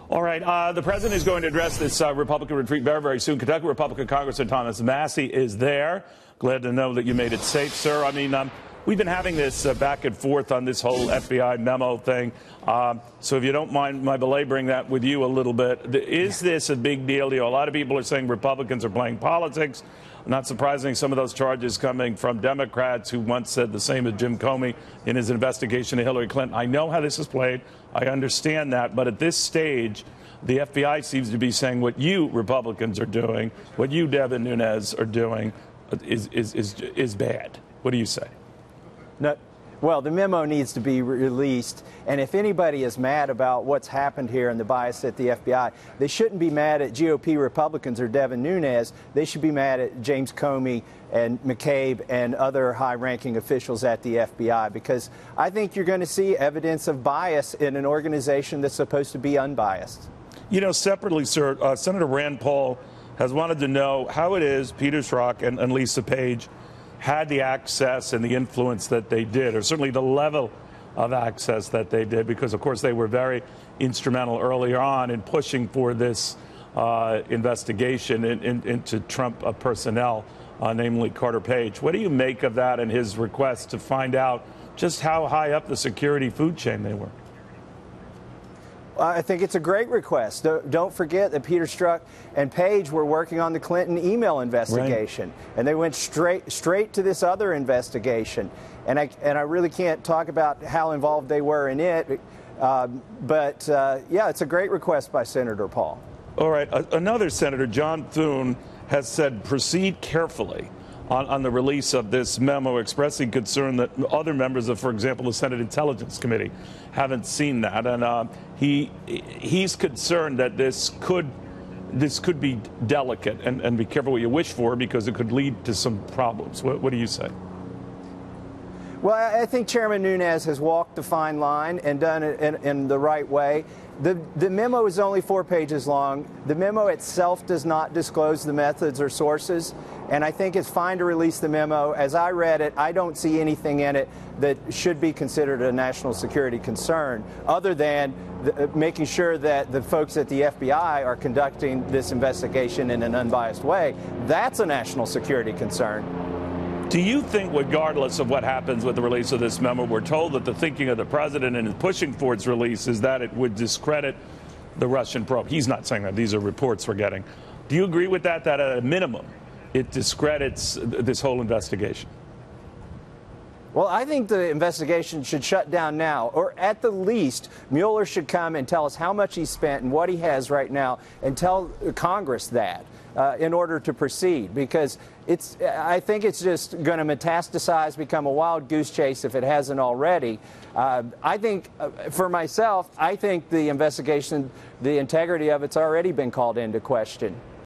All right. The president is going to address this Republican retreat very, very soon. Kentucky Republican Congressman Thomas Massie is there. Glad to know that you made it safe, sir. I mean, we've been having this back and forth on this whole FBI memo thing. So if you don't mind my belaboring that with you a little bit, is this a big deal? You know, a lot of people are saying Republicans are playing politics. Not surprising, some of those charges coming from Democrats who once said the same as Jim Comey in his investigation of Hillary Clinton. I know how this is played. I understand that. But at this stage, the FBI seems to be saying what you Republicans are doing, what you, Devin Nunes, are doing is bad. What do you say? No. Well, the memo needs to be released, and if anybody is mad about what's happened here and the bias at the FBI, they shouldn't be mad at GOP Republicans or Devin Nunes. They should be mad at James Comey and McCabe and other high-ranking officials at the FBI, because I think you're going to see evidence of bias in an organization that's supposed to be unbiased. You know, separately, sir, Senator Rand Paul has wanted to know how it is Peter Schrock and Lisa Page had the access and the influence that they did, or certainly the level of access that they did, because, of course, they were very instrumental earlier on in pushing for this investigation into Trump personnel, namely Carter Page. What do you make of that and his request to find out just how high up the security food chain they were? I think it's a great request. Don't forget that Peter Strzok and Page were working on the Clinton email investigation, right, and they went straight to this other investigation. And I really can't talk about how involved they were in it, but yeah, it's a great request by Senator Paul. All right, another senator, John Thune, has said proceed carefully on the release of this memo, expressing concern that other members of, for example, the Senate Intelligence Committee haven't seen that. And he's concerned that this could be delicate, and be careful what you wish for, because it could lead to some problems. What do you say? Well, I think Chairman Nunes has walked the fine line and done it in the right way. The memo is only 4 pages long. The memo itself does not disclose the methods or sources, and I think it's fine to release the memo. As I read it, I don't see anything in it that should be considered a national security concern, other than making sure that the folks at the FBI are conducting this investigation in an unbiased way. That's a national security concern. Do you think, regardless of what happens with the release of this memo, we're told that the thinking of the president and pushing for its release is that it would discredit the Russian probe? He's not saying that. These are reports we're getting. Do you agree with that, that at a minimum it discredits this whole investigation? Well, I think the investigation should shut down now, or at the least, Mueller should come and tell us how much he spent and what he has right now, and tell Congress that in order to proceed, because I think it's just going to metastasize, become a wild goose chase if it hasn't already. I think, for myself, I think the investigation, the integrity of it's already been called into question.